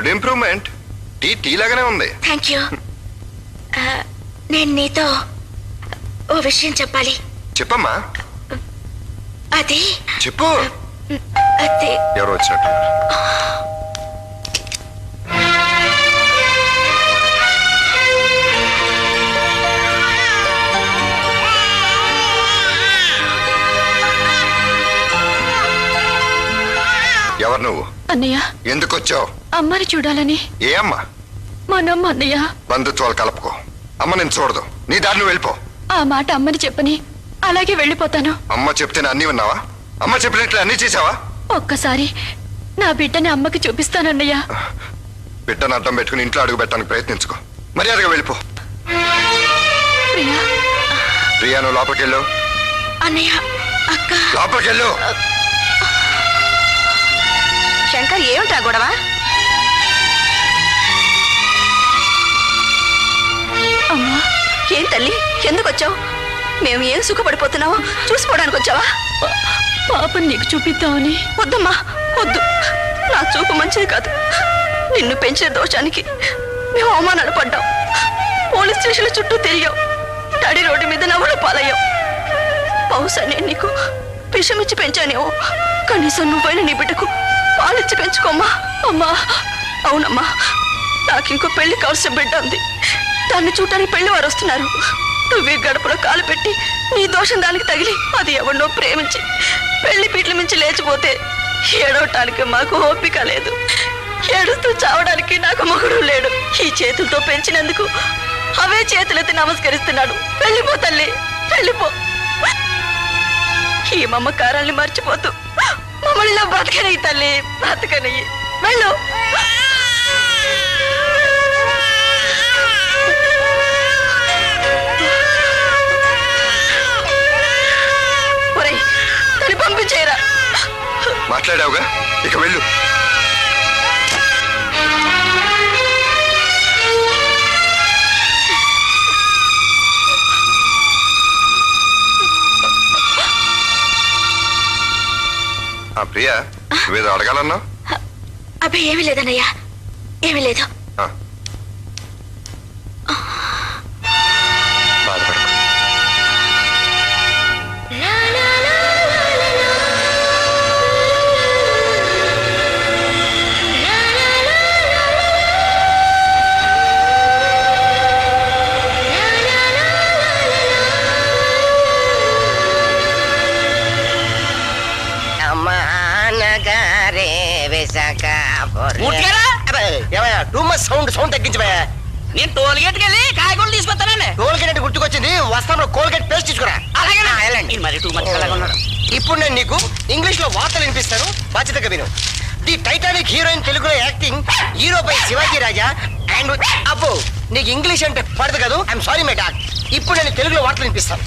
Good improvement. Tea లాగానే ఉంది. Thank you. నేను నీతో ఓ విషయం చెప్పాలి. చెప్పమ్మా. అది చెప్పు. అది ఎవరు వచ్చినట్టు? ఎవరు నువ్వు? అన్నయ్య. ఎందుకు వచ్చావు? అమ్మని చూడాలని. ఏ అమ్మ? మనమ్మ అన్నయ్య. బంధుత్వాలు కలుపుకో. అమ్మ నేను చూడదు. నీ దారి నువ్వు వెళ్ళిపో. ఆ మాట అమ్మని చెప్పని అలాగే వెళ్ళిపోతాను. అమ్మ చెప్తేనే అన్ని విన్నావా? అమ్మ చెప్పినట్లు అన్ని చేసావా? ఒక్కసారి నా బిడ్డని అమ్మకి చూపిస్తానన్నయ్య. బిడ్డను అడ్డం పెట్టుకుని ఇంట్లో అడుగు పెట్టడానికి ప్రయత్నించుకో. మర్యాదగా వెళ్ళిపో. ప్రియా. ప్రియా నువ్వు లోపలికి వెళ్ళు. అన్నయ్య అక్క లోపలికి వెళ్ళు. శంకర్ ఏమిటా గొడవ? అమ్మా. ఏం తల్లి ఎందుకు వచ్చావు? మేము ఏం సుఖపడిపోతున్నావో చూసుకోవడానికి వచ్చావా? పాపని నీకు చూపిద్దామని. వద్దమ్మా వద్దు. నా చూపు మంచిది కాదు. నిన్ను పెంచిన దోషానికి మేము అవమానాలు పడ్డాం. పోలీస్ స్టేషన్ల చుట్టూ తిరిగాం. తడి రోడ్డు మీద నవ్వులు పాలయ్యాం. బహుశా నేను నీకు విషమిచ్చి పెంచానేమో. కనీసం నువ్వైనా నీ బిడ్డకు పాలిచ్చి పెంచుకోమ్మా. అమ్మా. అవునమ్మా, నాకు ఇంకో పెళ్లి కావాల్సిన బిడ్డ ఉంది. దాన్ని చూడటానికి పెళ్లి వారు వస్తున్నారు. నువ్వు గడపలో కాలు పెట్టి నీ దోషం దానికి తగిలి అది ఎవరినో ప్రేమించి పెళ్లి పీట్ల మించి లేచిపోతే ఏడవటానికి మాకు ఓపిక లేదు. ఏడుస్తూ చావడానికి నాకు మొగుడు లేడు. ఈ చేతులతో పెంచినందుకు అవే చేతులెత్తి నమస్కరిస్తున్నాడు. వెళ్ళిపో తల్లి, వెళ్ళిపో. ఈ మమకారాన్ని మర్చిపోతూ మమ్మల్ని బ్రతకనయ్యి తల్లి, బ్రతకనయ్యి. వెళ్ళు. ఒరేయ్, తల్లి పంపించేయరా. మాట్లాడావుగా, ఇక వెళ్ళు. ప్రియా నువ్వేదో అడగాలన్నా? అబ్బాయి ఏమీ లేదన్నయ్యా, ఏమీ లేదు. బాధపడకు. టూ మచ్ సౌండ్ తగ్గించబోయా. నేను టోల్గేట్కి వెళ్ళి కాయగూరలు తీసుకొస్తానండి. టోల్గేట్ అంటే గుర్తుకొచ్చింది, వస్తాను. కోల్గేట్ పేస్ట్ తీసుకురా. అలాగే మరి టూ మచ్ అలాగే ఉన్నాడు. ఇప్పుడు నేను నీకు ఇంగ్లీష్ లో వార్తలు వినిపిస్తాను, బాధ్యతగా విను. ది టైటానిక్ హీరోయిన్ తెలుగులో యాక్టింగ్ హీరోపై శివాజీ రాజా అండ్ అబ్బో నీకు ఇంగ్లీష్ అంటే పడదు కదా. I'm sorry my dad. ఇప్పుడు నేను తెలుగులో వార్తలు వినిపిస్తాను.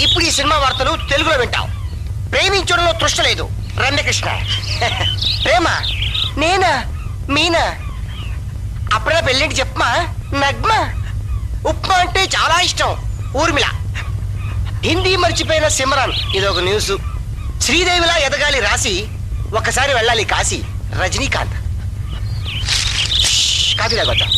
ఇప్పుడు ఈ సినిమా వార్తలు తెలుగులో వింటావు. ప్రేమించడంలో తృష్ట లేదు. రమ్యకృష్ణ. ప్రేమ నేనా మీనా? అప్పుడే పెళ్ళింటి చెప్పమా. నగ్మ. ఉప్మా అంటే చాలా ఇష్టం. ఊర్మిళ. హిందీ మర్చిపోయిన సిమరాన్. ఇదొక న్యూస్. శ్రీదేవిలా ఎదగాలి రాసి, ఒక్కసారి వెళ్ళాలి కాశీ. రజనీకాంత్. కాఫీ తాగొద్దాం.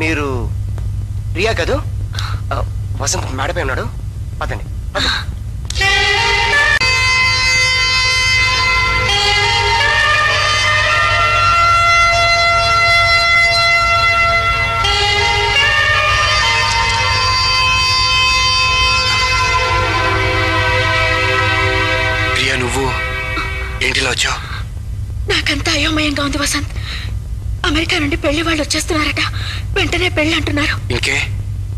మీరు ప్రియా కదూ? వసంత్ మేడపై ఉన్నాడు. పదండి. ప్రియా నువ్వు ఏంటిలా వచ్చావు? నాకంతా అయోమయంగా ఉంది వసంత్. అమెరికా నుండి పెళ్లి వాళ్ళు వచ్చేస్తున్నారట. వెంటనే పెళ్లి అంటున్నారు. ఇంకే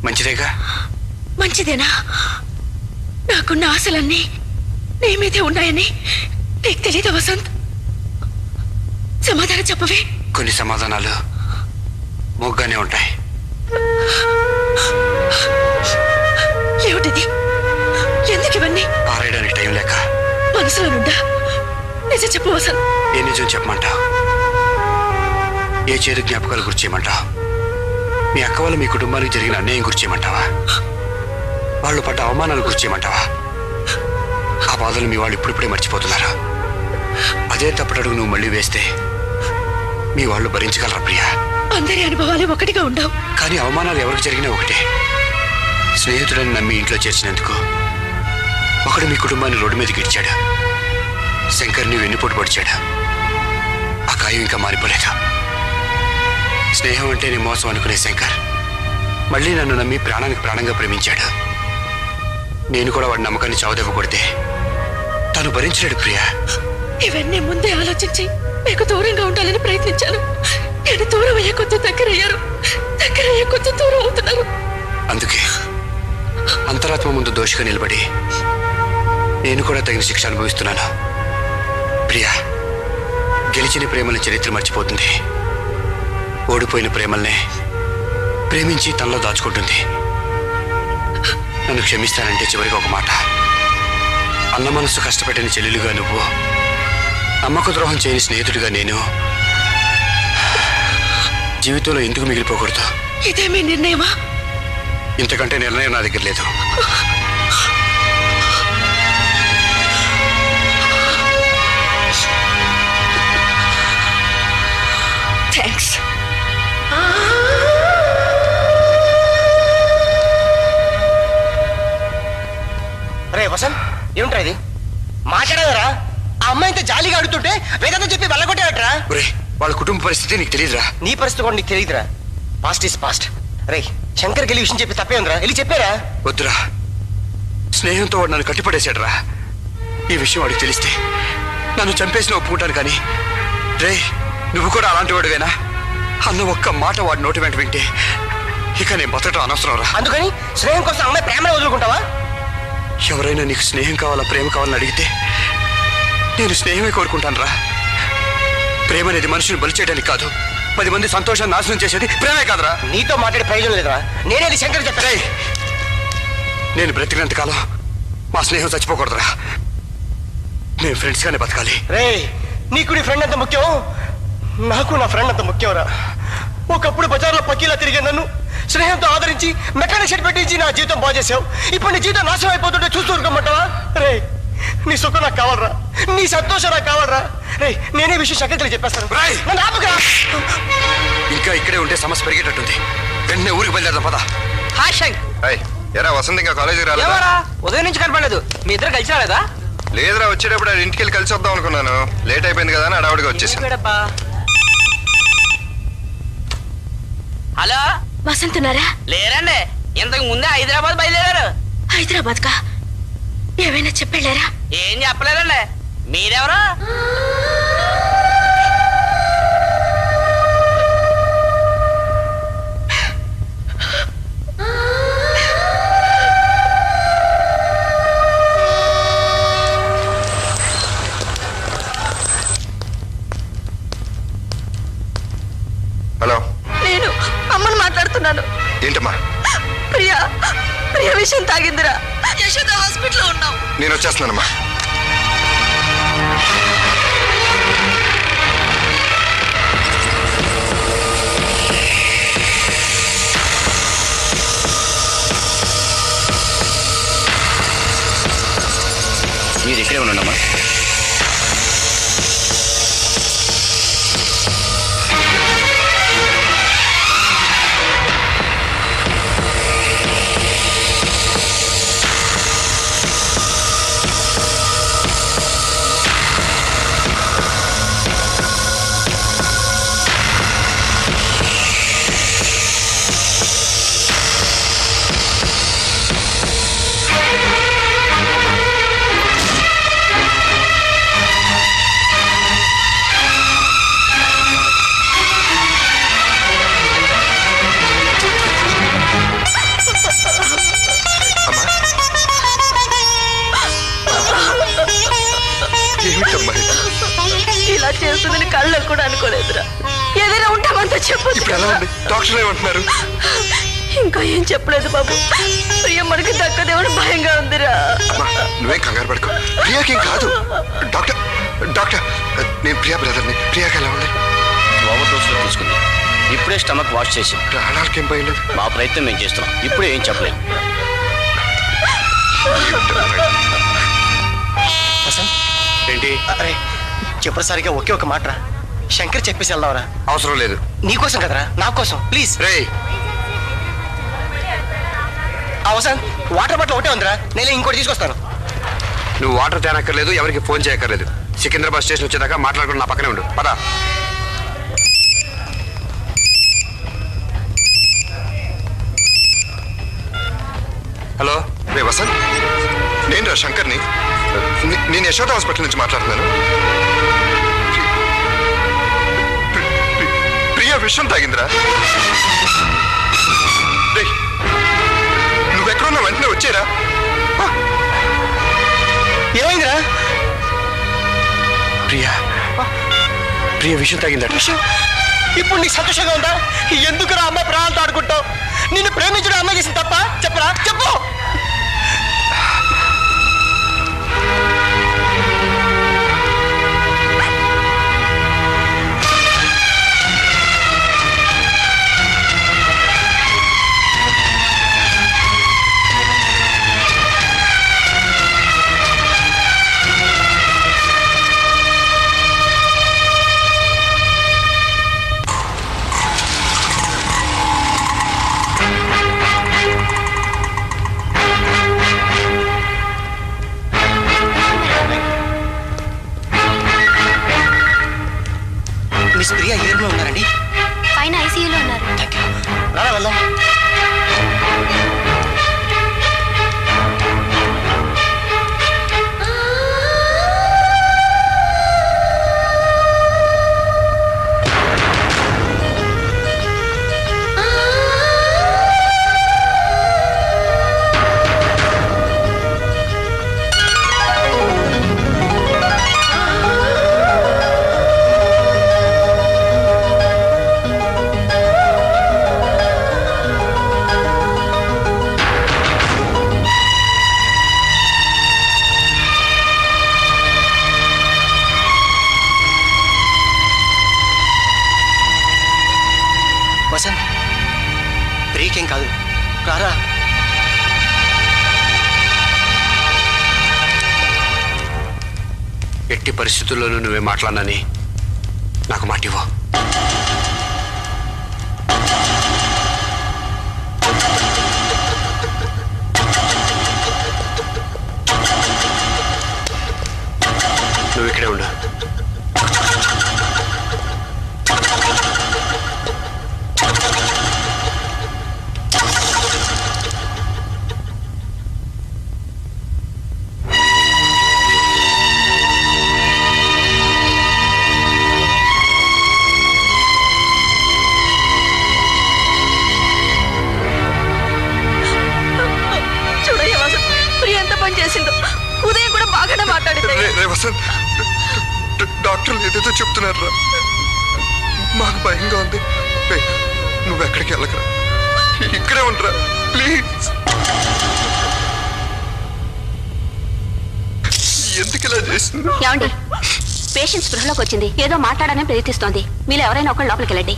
మంచిదేగా? మంచిదేనా? నాకున్న ఆశలన్నీ నీ మీదే ఉన్నాయని నీకు తెలీదా వసంత్? సమాధానం చెప్పవే. కొన్ని సమాధానాలు మొగ్గానే ఉంటాయి. ఏమిటిది? ఎందుకు ఇవన్నీ? పారేయడానికి టైం లేక మనసులో వసంత్, ఏ నిజం చెప్పమంటావు? ఏ చేదు జ్ఞాపకాలు గురించి చేయమంటావు? మీ అక్క వల్ల మీ కుటుంబానికి జరిగిన అన్యాయం గురించి చేయమంటావా? వాళ్ళు పడ్డ అవమానాల గురించి చేయమంటావా? ఆ బాధలు మీ వాళ్ళు ఇప్పుడిప్పుడే మర్చిపోతున్నారు. అదే తప్పటడుగు నువ్వు మళ్ళీ వేస్తే మీ వాళ్ళు భరించగలరా ప్రియా? అందరి అనుభవాలు ఒకటిగా ఉండవు. కానీ అవమానాలు ఎవరికి జరిగినా ఒకటే. స్నేహితుడని నమ్మి ఇంట్లో చేర్చినందుకు ఒకడు మీ కుటుంబాన్ని రోడ్డు మీదకి ఇచ్చాడు. శంకర్ని వెన్నుపోటు పొడిచాడు. ఆ గాయం ఇంకా మారిపోలేదు. స్నేహం అంటేనే మోసం అనుకునే శంకర్ మళ్ళీ నన్ను నమ్మి ప్రాణానికి ప్రాణంగా ప్రేమించాడు. నేను కూడా వాడి నమ్మకాన్ని చావుదెబ్బ కొడితే తను భరించలేడు ప్రియా. ఇవన్నీ ముందే ఆలోచించి మీకు దూరంగా ఉండాలని ప్రయత్నించాను. నేను దూరం అయ్యే కొద్ది దగ్గరయ్యారు, దగ్గరయ్యే కొద్ది దూరం అవుతున్నారు. అందుకే అంతరాత్మ ముందు దోషిగా నిలబడి నేను కూడా తగిన శిక్ష అనుభవిస్తున్నాను. ప్రియా, గెలిచిన ప్రేమల చరిత్ర మర్చిపోతుంది. ఓడిపోయిన ప్రేమల్నే ప్రేమించి తనలో దాచుకుంటుంది. నన్ను క్షమిస్తానంటే చివరికి ఒక మాట. అన్న మనసు కష్టపెట్టని చెల్లెలుగా నువ్వు, నమ్మక ద్రోహం చేయని స్నేహితుడిగా నేను జీవితంలో ఎందుకు మిగిలిపోకూడదు? ఇదే మీ నిర్ణయమా? ఇంతకంటే నిర్ణయం నా దగ్గర లేదు. థ్యాంక్స్. రే వసంత్, ఏమిట్రా ఇది? మాట్లాడదరా? ఆ అమ్మాయి ఇంత జాలీగా అడుగుతుంటే వేదాంతం చెప్పి వెళ్ళగొట్టాడట్రా. ఒరే, వాళ్ళ కుటుంబ పరిస్థితి నీకు తెలియదురా. నీ పరిస్థితి కూడా నీకు తెలియదురా. Past is past. రే, శంకర్ గెలి విషయం చెప్పి తప్పే ఉందిరా. వెళ్ళి చెప్పారా? వద్దురా, స్నేహంతో వాడు నన్ను కట్టిపడేశాడురా. ఈ విషయం వాడికి తెలిస్తే నన్ను చంపేసిన ఒప్పుకుంటాను. కానీ రే, నువ్వు కూడా అలాంటి వాడివేనా? అన్న ఒక్క మాట వాడి నోటి వెంట వింటే ఇక నేను బతకటం అనవసరం రా. అందుకని స్నేహం కోసం అమ్మాయి ప్రేమను వదులుకుంటావా? ఎవరైనా నీకు స్నేహం కావాలా ప్రేమ కావాలని అడిగితే నేను స్నేహమే కోరుకుంటాను రా. ప్రేమ అనేది మనుషుని బలి చేయడానికి కాదు, 10 మంది సంతోషాన్ని నాశనం చేసేది ప్రేమే కాదురా. నీతో మాట్లాడే ప్రయోజనం లేదురా. నేనే శంకర్ చెప్పారా? నేను బ్రతికినంత కాలం మా స్నేహం చచ్చిపోకూడదురా. మేము ఫ్రెండ్స్ గానే బతకాలి. రే, నీకు నీ ఫ్రెండ్ అంత ముఖ్యం, నాకు నా ఫ్రెండ్ అంత ముఖ్యంరా. ఒకప్పుడు బజార్లో పక్కీలా తిరిగే నన్ను స్నేహంతో ఆదరించి మెకానిక్ షెడ్ పెట్టించి నా జీవితం బాగు చేసావు. ఇప్పుడు నీ జీవితం నాశనం అయిపోతుంటే చూస్తూ ఊరుకోమంటావా? రే, నీ సుఖం నాకు కావాలరా, నీ సంతోషం నాకు కావాలరా. రే, నేనే విషయం శంకర్కి చెప్పేస్తాను. రేయ్! నన్ను ఆపుకురా. ఇంకా ఇక్కడే ఉంటే సమస్య పెరిగేటట్టుంది. వెంటనే ఊరికి బయలుదేరదాం పద. హాయ్ శంక్. ఏయ్, ఎరా వసంత్ ఇంకా కాలేజీకి రాలేదా? ఏమరా ఉదయం నుంచి కనపడలేదు. మీ ఇద్దరు కలిసి రాలేదా? లేదురా, వచ్చేటప్పుడు ఆడి ఇంటికి వెళ్ళి కలిసి వద్దాం అనుకున్నాను. లేట్ అయిపోయింది కదా అని అడావుడిగా వచ్చేసాను. ఏమిటబ్బా? హలో, వసంతున్నారా? లేరండి. ఇంతకు ముందే హైదరాబాద్ బయలుదేరారు. హైదరాబాద్ కా? ఏమైనా చెప్పెళ్ళారా? ఏం చెప్పలేదండి. మీరెవరు? హలో, నేను అమ్మను మాట్లాడుతున్నాను. ఏంటమ్మా? ప్రియా, ప్రియ విషయం తాగిందిరా. యశోద హాస్పిటల్లో ఉన్నాం. నేను వచ్చేస్తున్నానమ్మా. మీరు ఇక్కడే ఉన్నాడమ్మా. ఇలా చేస్తుందని కళ్ళకు కూడా అనుకోలేదురా. ఏదైనా ఉంటామంతా చెప్పు. ఇప్పుడు ఎలా ఉంది? డాక్టర్ ఏమంటున్నారు? ఇంకా ఏం చెప్పలేదు బాబు. ప్రియ మనకి దక్కదేమని భయంగా ఉందిరా. అమ్మా, నువ్వేం కంగారు పడుకో. ప్రియాకేం కాదు. డాక్టర్ డాక్టర్ ప్రియాకి ఎలా ఉంది? ఓవర్ డోస్ లో తీసుకుంది. ఇప్పుడే స్టమక్ వాష్ చేసాం. ప్రాణాలకేం భయం లేదు. మా ప్రయత్నం మేము చేస్తున్నాం. ఇప్పుడే ఏం చెప్పలేము. వసంత్, ఏంటి? అరే చెప్పసరిగా ఒకే ఒక మాట రా. శంకర్ చెప్పేసి వెళ్దావరా. అవసరం లేదు. నీకోసం కదరా, నా కోసం ప్లీజ్. రేయ్, వసంత్, వాటర్ బాటిల్ ఒకటే ఉందిరా, నేను ఇంకోటి తీసుకొస్తాను. నువ్వు వాటర్ తేనక్కర్లేదు, ఎవరికి ఫోన్ చేయక్కర్లేదు. సికింద్రాబాద్ స్టేషన్ వచ్చేదాకా మాట్లాడుకుని నా పక్కనే ఉండు. పద. హలో రే వసంత్, నేను రా శంకర్ని. నేను యశోద హాస్పిటల్ నుంచి మాట్లాడుతున్నాను. ప్రియా విషయం తాగిందిరా. రేయ్, నువ్వెక్కడున్నా వెంటనే వచ్చేరా. ఏమైందిరా? ప్రియా ప్రియ విషయం తగ్గిందట. ఇప్పుడు నీకు సంతోషంగా ఉందా? ఎందుకురా అమ్మాయి ప్రాణాలతో ఆడుకుంటావు? నిన్ను ప్రేమించడం అమ్మాయి చేసిన తప్ప? చెప్పరా, చెప్పు. మిస్ ప్రియా ఏ రూమ్లో ఉన్నారండి? పైన ఐసీయూలో ఉన్నారు. రారా వెళ్దాం. వసంత్, ప్రియకేం కాదు, రారా. ఎట్టి పరిస్థితుల్లోనూ నువ్వే మాట్లాడనని నాకు మాట ఇవ్వు. నువ్వు ఇక్కడే ఉండు. చూడయ్య వసంత్, ప్రియ ఎంత పని చేసిందో. ఉదయం కూడా బాగానే మాట్లాడింది. రే వసంత్, డాక్టర్లు ఏదేదో చెప్తున్నారు రా. మాకు భయంగా ఉంది. రే, నువ్వెక్కడికి వెళ్ళకరా, ఇక్కడే ఉండరా ప్లీజ్. ఎందుకు ఇలా చేసింది? ఏమండి, పేషెంట్ స్పృహలోకి వచ్చింది, ఏదో మాట్లాడాలని ప్రయత్నిస్తోంది. మీరు ఎవరైనా ఒకళ్ళు లోపలికి వెళ్ళండి.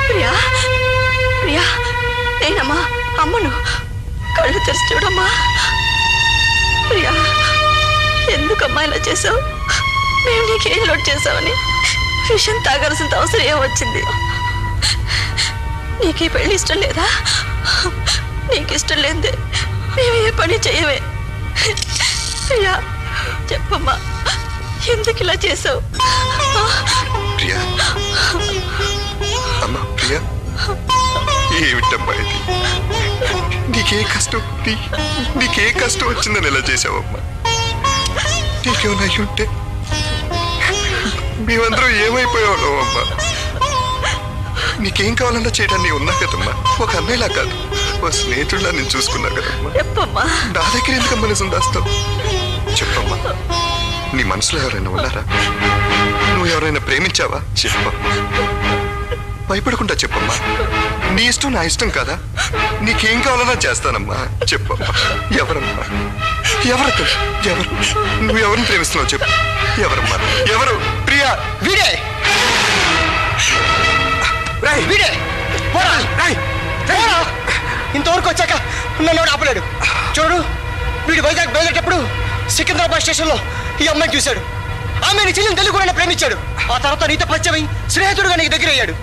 ప్రియా, ప్రియా, నేనమ్మా, అమ్మను. కళ్ళు తెరిచి చూడమ్మా. ప్రియా, ఎందుకమ్మా ఇలా చేసావు? మేము నీకేం లోటు చేసావని విషయం తాగాల్సిన అవసరం ఏమొచ్చింది? నీకు ఈ పెళ్లి ఇష్టం లేదా? నీకు ఇష్టం లేదే మేము ఏ పని చేయవే. ప్రియా, చెప్పమ్మా, ఎందుకు ఇలా చేసావు? ప్రియా, అమ్మా ప్రియా, ఏమిటమ్మా ఇది? నీకే కష్టం వచ్చిందని ఎలా చేసావమ్మా? నీకేమైనా అయ్యి ఉంటే మేమందరం ఏమైపోయావు అమ్మా? నీకేం కావాలన్నా చేయడానికి ఉన్నా కదమ్మా. ఒక అన్నయ్యలా కాదు, ఓ స్నేహితుడిలా నేను చూసుకున్నా కదమ్మా. చెప్పమ్మా. నా దగ్గర ఎందుకమ్మా నిజం దాస్తావు? చెప్పమ్మా, నీ మనసులో ఎవరైనా ఉన్నారా? నువ్వు ఎవరైనా ప్రేమించావా? చెప్పమ్మా, భయపడకుండా చెప్పమ్మా. నీ ఇష్టం నా ఇష్టం కదా. నీకేం కావాలన్నా చేస్తానమ్మా. చెప్పమ్మా, ఎవరమ్మా? ఎవరు ఎవరు నువ్వు ఎవరిని ప్రేమిస్తున్నావు చెప్పు ఎవరమ్మా ఎవరు ప్రియా వీడే రేయ్, వీడే పోరా రేయ్, పోరా. ఇంతవరకు వచ్చాక నన్ను ఎవడు ఆపలేడు. చూడు, వీడు వైజాగ్ బయలుదేరేటప్పుడు సికింద్రాబాద్ స్టేషన్లో ఈ అమ్మాయిని చూశాడు. ఆమె నీ చెల్లిని తెలుగు కూడా ప్రేమించాడు. ఆ తర్వాత నీతో పరిచయం స్నేహితుడుగా నీకు దగ్గర అయ్యాడు.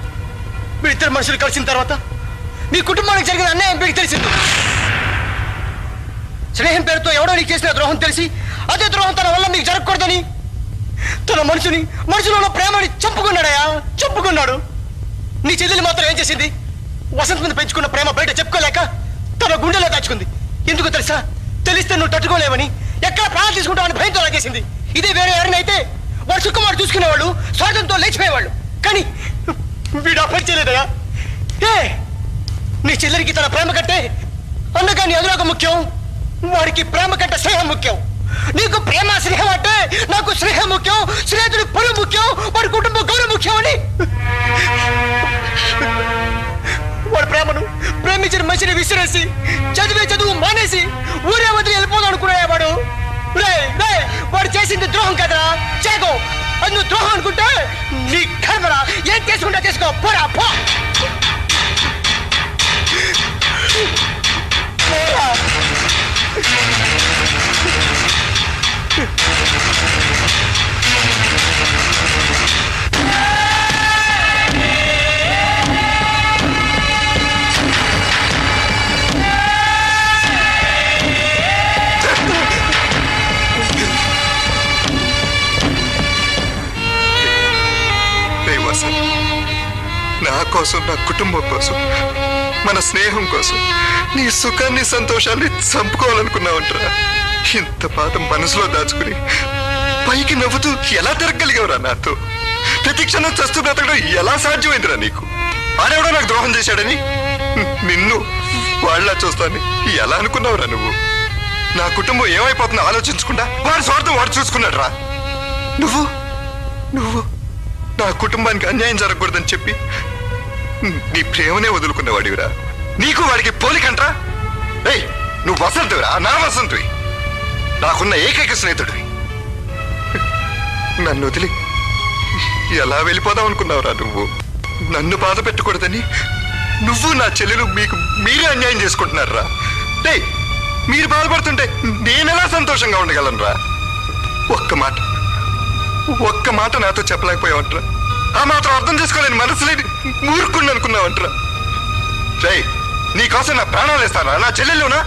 వీడిద్దరు మనుషులు కలిసిన తర్వాత నీ కుటుంబానికి జరిగిన అన్యాయం వీడికి తెలిసింది. స్నేహం పేరుతో ఎవడో నీకు చేసిన ద్రోహం తెలిసి అదే ద్రోహం తన వల్ల నీకు జరగకూడదని తన మనుషులో ఉన్న ప్రేమని చంపుకున్నాడయా, చంపుకున్నాడు. నీ చెల్లెలు మాత్రం ఏం చేసింది? వసంత మీద పెంచుకున్న ప్రేమ బయట చెప్పుకోలేక తన గుండెలో దాచుకుంది. ఎందుకు తెలుసా? తెలిస్తే నువ్వు తట్టుకోలేవని, ఎక్కడ ప్రాణాలు తీసుకుంటావని భయంతో లాగేసింది. ఇదే వేరే ఎవరినైతే వాడు సుఖమాడు చూసుకునేవాళ్ళు, స్వార్థంతో లేచిపోయేవాళ్ళు. కానీ వీడు ఆ పని చేయలేదయా. నీ చెల్లెలికి తన ప్రేమ కంటే అన్నగాని అదులోక ముఖ్యం, వాడికి ప్రేమ కంటే స్నేహం ముఖ్యం. నీకు ప్రేమ స్నేహం అంటే నాకు స్నేహం ముఖ్యం, స్నేహితుడి పొలం ముఖ్యం, వాడి కుటుంబం గౌరవం ముఖ్యం అని వాడి ప్రేమను ప్రేమించిన మనిషిని విసిరేసి చదువు మానేసి ఊరే వదిలి వెళ్ళిపోదాం అనుకున్నాయా వాడు. వాడు చేసింది ద్రోహం కదరా, చేగో. అది నువ్వు ద్రోహం అనుకుంటే నీ కర్మరా, ఏం చేసుకుంటా చేసుకో, పోరా పో. పోరా. రేయ్ వసంత్, నా కోసం, నా కుటుంబం కోసం, మన స్నేహం కోసం నీ సుఖాన్ని సంతోషాన్ని చంపుకోవాలనుకున్నావంటరా. ఇంత బాధ మనసులో దాచుకుని పైకి నవ్వుతూ ఎలా తిరగలిగావురా నాతో? ప్రతి క్షణం చస్తూ బ్రతకడం ఎలా సాధ్యమైందిరా నీకు? వాడెవడో నాకు ద్రోహం చేశాడని నిన్ను వాళ్ళ చూస్తాను ఎలా అనుకున్నావురా నువ్వు? నా కుటుంబం ఏమైపోతుందో ఆలోచించకుండా వాడి స్వార్థం వాడు చూసుకున్నాడు రా. నువ్వు నువ్వు నా కుటుంబానికి అన్యాయం జరగకూడదని చెప్పి నీ ప్రేమనే వదులుకున్నవాడివిరా. నీకు వాడికి పోలికంట్రా. ఏయ్, నువ్వు వసంతువిరా, నా వసంతువి, నాకున్న ఏకైక స్నేహితుడివి. నన్ను వదిలి ఎలా వెళ్ళిపోదాం అనుకున్నావురా నువ్వు? నన్ను బాధ పెట్టకూడదని నువ్వు నా చెల్లెలు మీకు మీరే అన్యాయం చేసుకుంటున్నారా. ఏయ్, మీరు బాధపడుతుంటే నేనెలా సంతోషంగా ఉండగలను రా? ఒక్క మాట నాతో చెప్పలేకపోయావంటరా. ఆ మాత్రం అర్థం చేసుకోలేని మనసులేని మూర్ఖుణ్ణి అనుకున్నావంటరా. రేయ్, నీకోసం నా ప్రాణాలు ఇస్తారా? నా చెల్లెలునా